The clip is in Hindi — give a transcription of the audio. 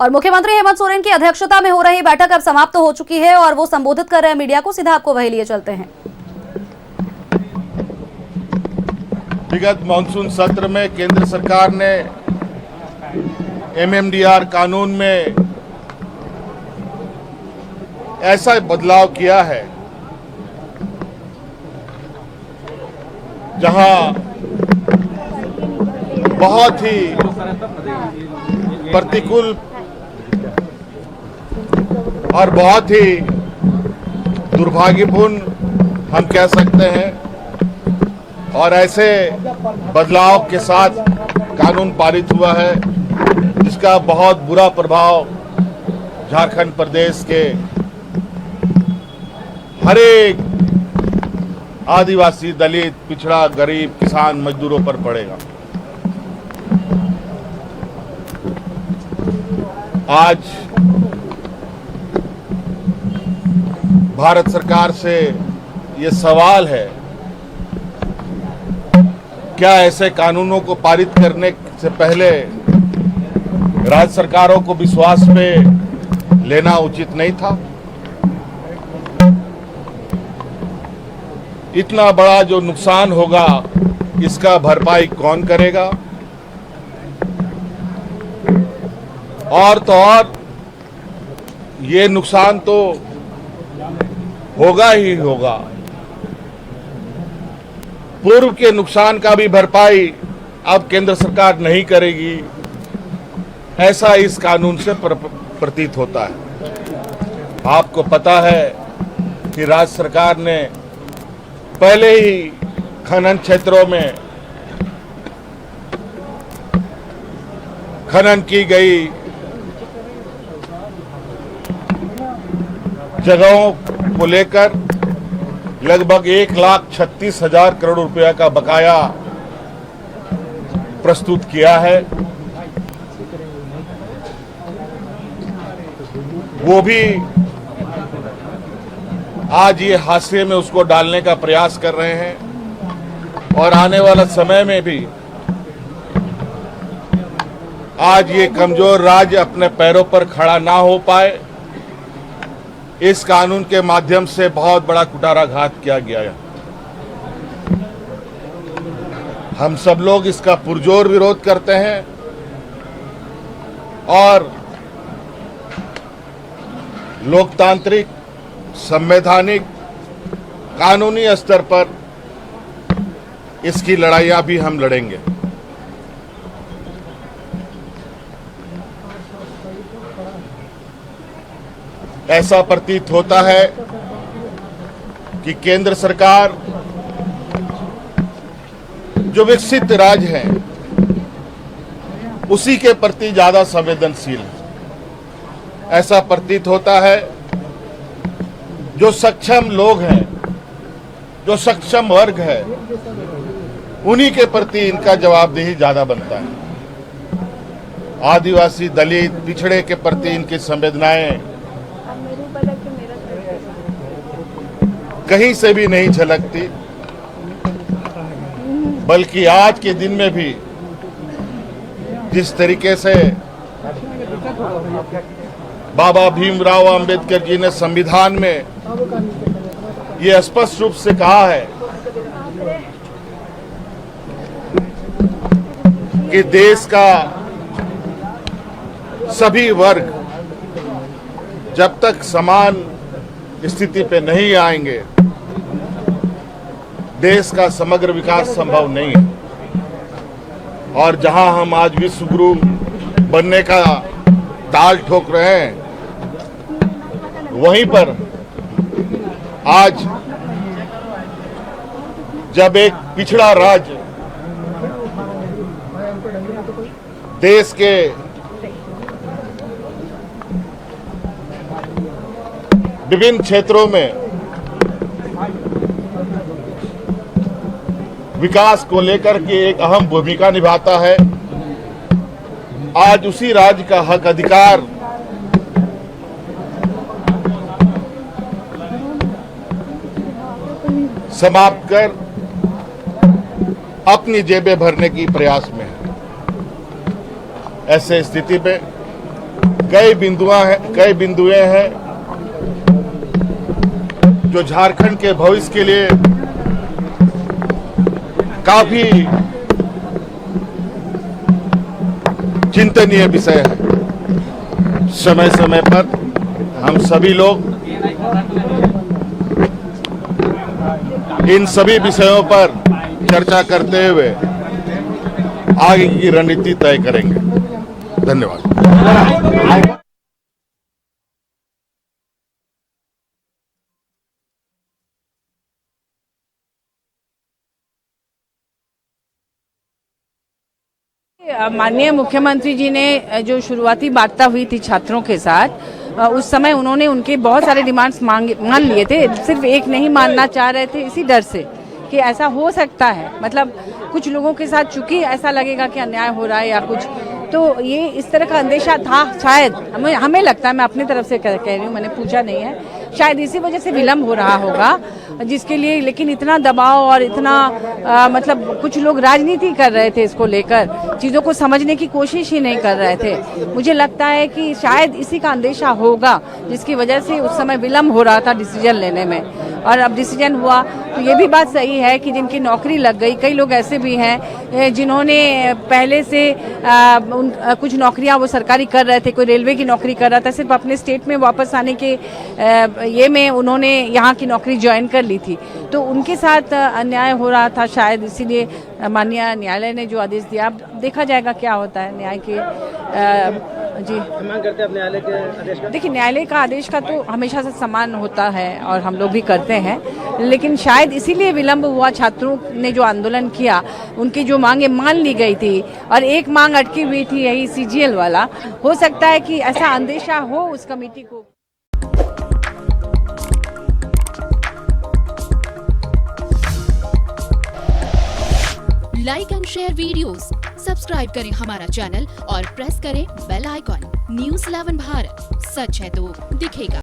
और मुख्यमंत्री हेमंत सोरेन की अध्यक्षता में हो रही बैठक अब समाप्त हो चुकी है और वो संबोधित कर रहे हैं मीडिया को। सीधा आपको वही लिए चलते हैं। विगत मानसून सत्र में केंद्र सरकार ने एमएमडीआर कानून में ऐसा बदलाव किया है जहां बहुत ही प्रतिकूल और बहुत ही दुर्भाग्यपूर्ण हम कह सकते हैं, और ऐसे बदलाव के साथ कानून पारित हुआ है जिसका बहुत बुरा प्रभाव झारखंड प्रदेश के हर एक आदिवासी, दलित, पिछड़ा, गरीब, किसान, मजदूरों पर पड़ेगा। आज भारत सरकार से ये सवाल है, क्या ऐसे कानूनों को पारित करने से पहले राज्य सरकारों को विश्वास पे लेना उचित नहीं था? इतना बड़ा जो नुकसान होगा इसका भरपाई कौन करेगा? और तो और ये नुकसान तो होगा ही होगा, पूर्व के नुकसान का भी भरपाई अब केंद्र सरकार नहीं करेगी, ऐसा इस कानून से प्रतीत होता है। आपको पता है कि राज्य सरकार ने पहले ही खनन क्षेत्रों में खनन की गई जगहों को लेकर लगभग 1,36,000 करोड़ रुपया का बकाया प्रस्तुत किया है। वो भी आज ये हाशिए में उसको डालने का प्रयास कर रहे हैं, और आने वाला समय में भी आज ये कमजोर राज्य अपने पैरों पर खड़ा ना हो पाए, इस कानून के माध्यम से बहुत बड़ा कुठाराघात किया गया है। हम सब लोग इसका पुरजोर विरोध करते हैं और लोकतांत्रिक, संवैधानिक, कानूनी स्तर पर इसकी लड़ाइयां भी हम लड़ेंगे। ऐसा प्रतीत होता है कि केंद्र सरकार जो विकसित राज्य हैं उसी के प्रति ज्यादा संवेदनशील है। ऐसा प्रतीत होता है जो सक्षम लोग हैं, जो सक्षम वर्ग है, उन्हीं के प्रति इनका जवाबदेही ज्यादा बनता है। आदिवासी, दलित, पिछड़े के प्रति इनकी संवेदनाएं कहीं से भी नहीं झलकती, बल्कि आज के दिन में भी जिस तरीके से बाबा भीमराव अंबेडकर जी ने संविधान में ये स्पष्ट रूप से कहा है कि देश का सभी वर्ग जब तक समान स्थिति पे नहीं आएंगे, देश का समग्र विकास संभव नहीं है। और जहां हम आज विश्व गुरु बनने का ताल ठोक रहे हैं, वहीं पर आज जब एक पिछड़ा राज्य देश के विभिन्न क्षेत्रों में विकास को लेकर के एक अहम भूमिका निभाता है, आज उसी राज्य का हक अधिकार समाप्त कर अपनी जेबें भरने की प्रयास में है। ऐसे स्थिति में कई बिंदुएं हैं जो झारखंड के भविष्य के लिए काफी चिंतनीय विषय है। समय समय पर हम सभी लोग इन सभी विषयों पर चर्चा करते हुए आगे की रणनीति तय करेंगे। धन्यवाद। माननीय मुख्यमंत्री जी ने जो शुरुआती वार्ता हुई थी छात्रों के साथ, उस समय उन्होंने उनके बहुत सारे डिमांड्स मान लिए थे। सिर्फ एक नहीं मानना चाह रहे थे इसी डर से कि ऐसा हो सकता है, मतलब कुछ लोगों के साथ चूंकि ऐसा लगेगा कि अन्याय हो रहा है या कुछ, तो ये इस तरह का अंदेशा था शायद, हमें लगता है, मैं अपनी तरफ से कह रही हूँ, मैंने पूछा नहीं है, शायद इसी वजह से विलम्ब हो रहा होगा जिसके लिए। लेकिन इतना दबाव और इतना मतलब कुछ लोग राजनीति कर रहे थे इसको लेकर, चीज़ों को समझने की कोशिश ही नहीं कर रहे थे। मुझे लगता है कि शायद इसी का अंदेशा होगा जिसकी वजह से उस समय विलम्ब हो रहा था डिसीजन लेने में, और अब डिसीजन हुआ। तो ये भी बात सही है कि जिनकी नौकरी लग गई, कई लोग ऐसे भी हैं जिन्होंने पहले से कुछ नौकरियां वो सरकारी कर रहे थे, कोई रेलवे की नौकरी कर रहा था, सिर्फ अपने स्टेट में वापस आने के ये में उन्होंने यहाँ की नौकरी ज्वाइन कर ली थी, तो उनके साथ अन्याय हो रहा था शायद, इसीलिए माननीय न्यायालय ने जो आदेश दिया। अब देखा जाएगा क्या होता है न्याय के। जी, मांग करते हैं अब न्यायालय के आदेश का। देखिए, न्यायालय का आदेश का तो हमेशा से सम्मान होता है और हम लोग भी करते हैं, लेकिन शायद इसीलिए विलंब हुआ। छात्रों ने जो आंदोलन किया, उनकी जो मांगे मान ली गई थी और एक मांग अटकी हुई थी, यही CGL वाला। हो सकता है कि ऐसा अंदेशा हो उस कमेटी को। Like and share videos, subscribe करें हमारा चैनल और प्रेस करें बेल आइकॉन। News 11 भारत, सच है तो दिखेगा।